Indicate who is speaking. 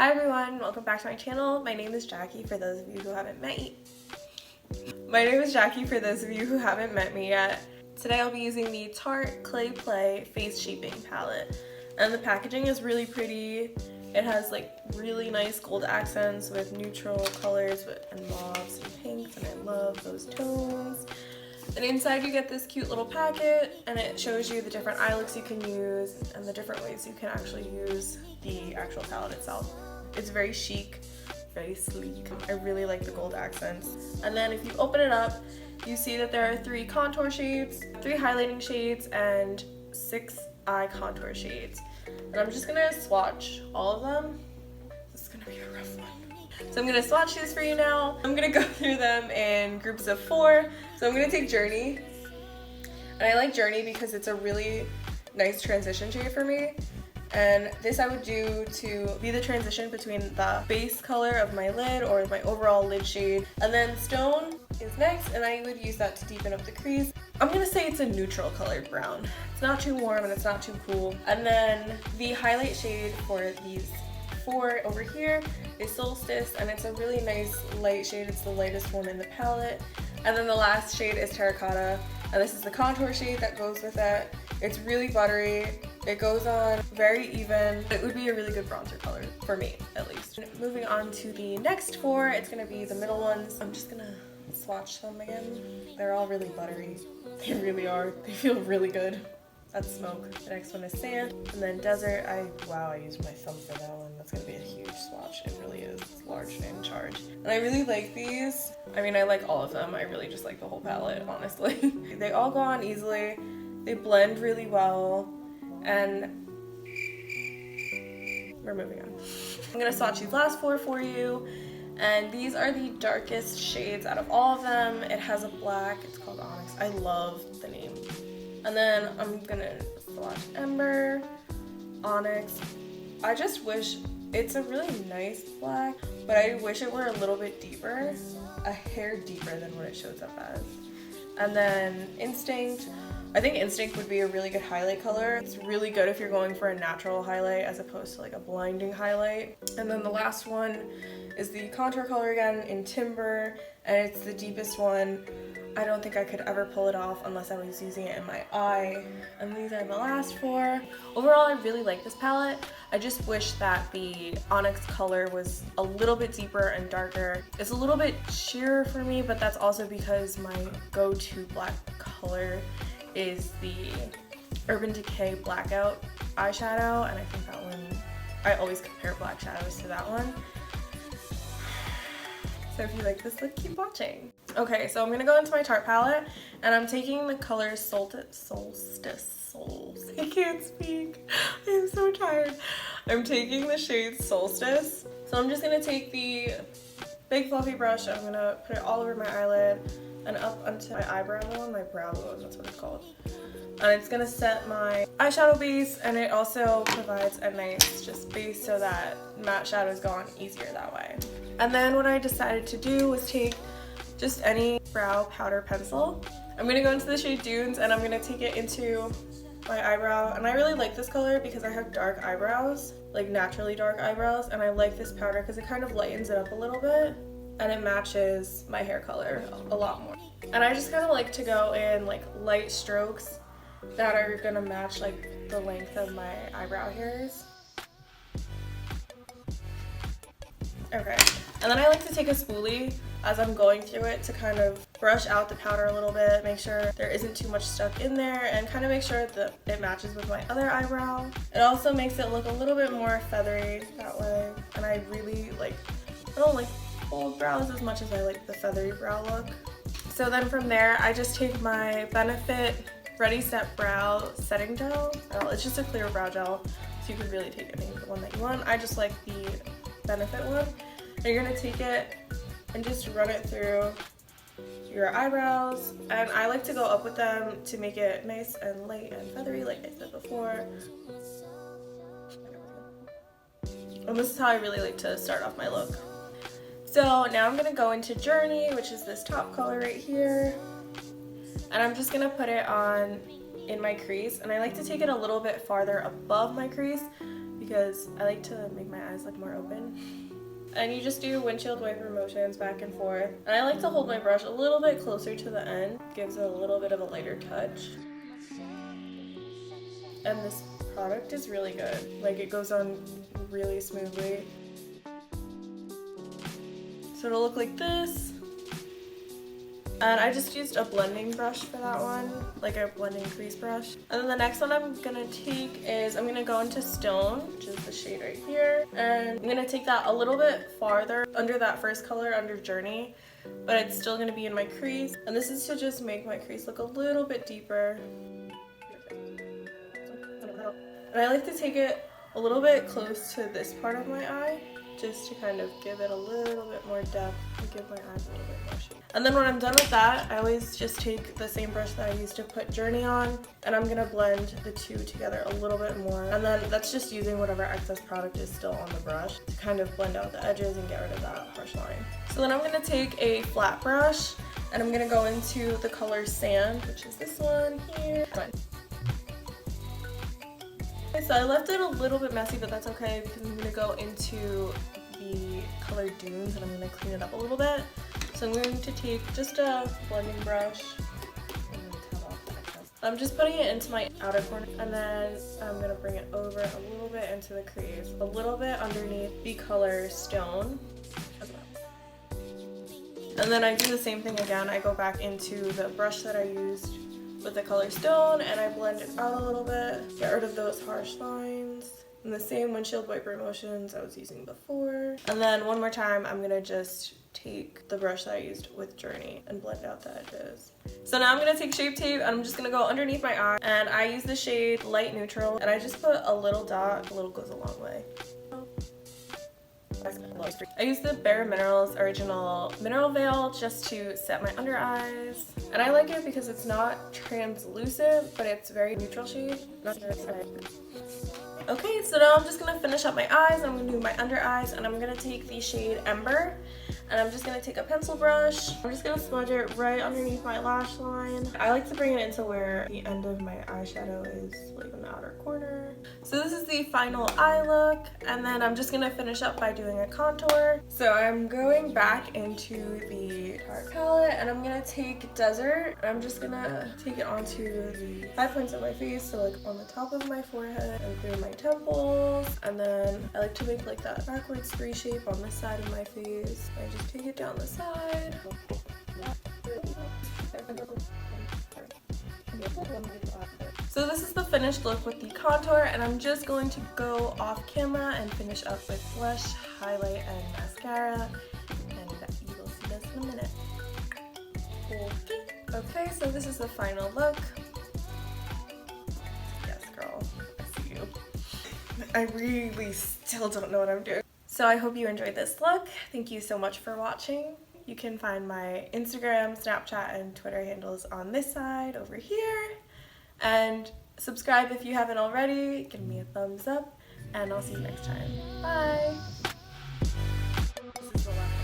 Speaker 1: Hi everyone, welcome back to my channel. My name is Jackie for those of you who haven't met me. Yet. Today I'll be using the Tarte Clay Play Face Shaping Palette. And the packaging is really pretty. It has like really nice gold accents with neutral colors and mauves and pinks, and I love those tones. And inside you get this cute little packet, and it shows you the different eye looks you can use and the different ways you can actually use the actual palette itself. It's very chic, very sleek. I really like the gold accents. And then if you open it up, you see that there are 3 contour shades, 3 highlighting shades, and 6 eye contour shades. And I'm just gonna swatch all of them. This is gonna be a rough one. So I'm gonna swatch these for you now. I'm gonna go through them in groups of 4. So I'm gonna take Journey. And I like Journey because it's a really nice transition shade for me. And this I would do to be the transition between the base color of my lid or my overall lid shade. And then Stone is next, and I would use that to deepen up the crease. I'm gonna say it's a neutral colored brown. It's not too warm and it's not too cool. And then the highlight shade for these 4 over here is Solstice, and it's a really nice light shade. It's the lightest one in the palette. And then the last shade is Terracotta, and this is the contour shade that goes with it. It's really buttery. It goes on very even. It would be a really good bronzer color for me, at least. Moving on to the next 4, it's gonna be the middle ones. I'm just gonna swatch them again. They're all really buttery. They really are. They feel really good. That's Smoke. The next one is Sand, and then Desert. Wow, I used my thumb for that one. That's gonna be a huge swatch. It really is. It's large and in charge. And I really like these. I mean, I like all of them. I really just like the whole palette, honestly. They all go on easily. They blend really well, and we're moving on. I'm gonna swatch these last 4 for you, and these are the darkest shades out of all of them. It has a black. It's called Onyx. I love the name. And then I'm gonna swatch Ember, Onyx. I just wish, it's a really nice black, but I wish it were a little bit deeper, a hair deeper than what it shows up as. And then Instinct. I think Instinct would be a really good highlight color. It's really good if you're going for a natural highlight as opposed to like a blinding highlight. And then the last one is the contour color again in Timber, and it's the deepest one. I don't think I could ever pull it off unless I was using it in my eye. And these are the last 4. Overall, I really like this palette. I just wish that the Onyx color was a little bit deeper and darker. It's a little bit sheer for me, but that's also because my go-to black color is the Urban Decay Blackout eyeshadow, and I think that one, I always compare black shadows to that one. So if you like this look, keep watching. Okay, so I'm gonna go into my Tarte palette, and I'm taking the color Solstice. I can't speak. I am so tired. I'm taking the shade Solstice. So I'm just gonna take the big fluffy brush, I'm gonna put it all over my eyelid and up onto my eyebrow bone, my brow bone, that's what it's called. And it's gonna set my eyeshadow base, and it also provides a nice just base so that matte shadows go on easier that way. And then what I decided to do was take just any brow powder pencil. I'm gonna go into the shade Dunes, and I'm gonna take it into my eyebrow. And I really like this color because I have dark eyebrows, like naturally dark eyebrows, and I like this powder because it kind of lightens it up a little bit, and it matches my hair color a lot more. And I just kind of like to go in like light strokes that are gonna match like the length of my eyebrow hairs. Okay, and then I like to take a spoolie as I'm going through it to kind of brush out the powder a little bit, make sure there isn't too much stuck in there, and kind of make sure that it matches with my other eyebrow. It also makes it look a little bit more feathery that way, and I really like, I don't like bold brows as much as I like the feathery brow look. So then from there, I just take my Benefit Ready Set Brow Setting Gel. It's just a clear brow gel, so you could really take any one that you want. I just like the Benefit one. And you're gonna take it and just run it through your eyebrows. And I like to go up with them to make it nice and light and feathery, like I said before. And this is how I really like to start off my look. So now I'm gonna go into Journey, which is this top color right here. And I'm just gonna put it on in my crease, and I like to take it a little bit farther above my crease because I like to make my eyes look more open. And you just do windshield wiper motions back and forth. And I like to hold my brush a little bit closer to the end. Gives it a little bit of a lighter touch. And this product is really good. Like, it goes on really smoothly. So it'll look like this. And I just used a blending brush for that one, like a blending crease brush. And then the next one I'm gonna take is, I'm gonna go into Stone, which is the shade right here. And I'm gonna take that a little bit farther under that first color, under Journey, but it's still gonna be in my crease. And this is to just make my crease look a little bit deeper. And I like to take it a little bit close to this part of my eye, just to kind of give it a little bit more depth and give my eyes a little bit more shape. And then when I'm done with that, I always just take the same brush that I used to put Journey on, and I'm gonna blend the two together a little bit more. And then that's just using whatever excess product is still on the brush to kind of blend out the edges and get rid of that harsh line. So then I'm gonna take a flat brush, and I'm gonna go into the color Sand, which is this one here. So I left it a little bit messy, but that's okay because I'm going to go into the color Dunes and I'm going to clean it up a little bit. So I'm going to take just a blending brush and tap off the excess. I'm just putting it into my outer corner, and then I'm going to bring it over a little bit into the crease, a little bit underneath the color Stone. And then I do the same thing again. I go back into the brush that I used with the color Stone, and I blend it out a little bit, get rid of those harsh lines, and the same windshield wiper motions I was using before. And then one more time, I'm gonna just take the brush that I used with Journey and blend out the edges. So now I'm gonna take Shape Tape and I'm just gonna go underneath my eye, and I use the shade Light Neutral, and I just put a little dot. A little goes a long way. I use the bareMinerals Original Mineral Veil just to set my under eyes. And I like it because it's not translucent, but it's very neutral shade. Okay, so now I'm just going to finish up my eyes. I'm going to do my under eyes, and I'm going to take the shade Ember. And I'm just going to take a pencil brush. I'm just going to smudge it right underneath my lash line. I like to bring it into where the end of my eyeshadow is, like in the outer corner. So this is the final eye look. And then I'm just going to finish up by doing a contour. So I'm going back into the Tarte palette, and I'm going to take Desert. And I'm just going to take it onto the 5 points of my face. So like on the top of my forehead and through my temples. And then I like to make like that backwards 3 shape on this side of my face. I just take it down the side. So this is the finished look with the contour, and I'm just going to go off camera and finish up with blush, highlight, and mascara, and you will see this in a minute. Okay, so this is the final look. Yes, girl, I see you. I really still don't know what I'm doing. So I hope you enjoyed this look. Thank you so much for watching. You can find my Instagram, Snapchat, and Twitter handles on this side over here. And subscribe if you haven't already. Give me a thumbs up, and I'll see you next time. Bye! This is the last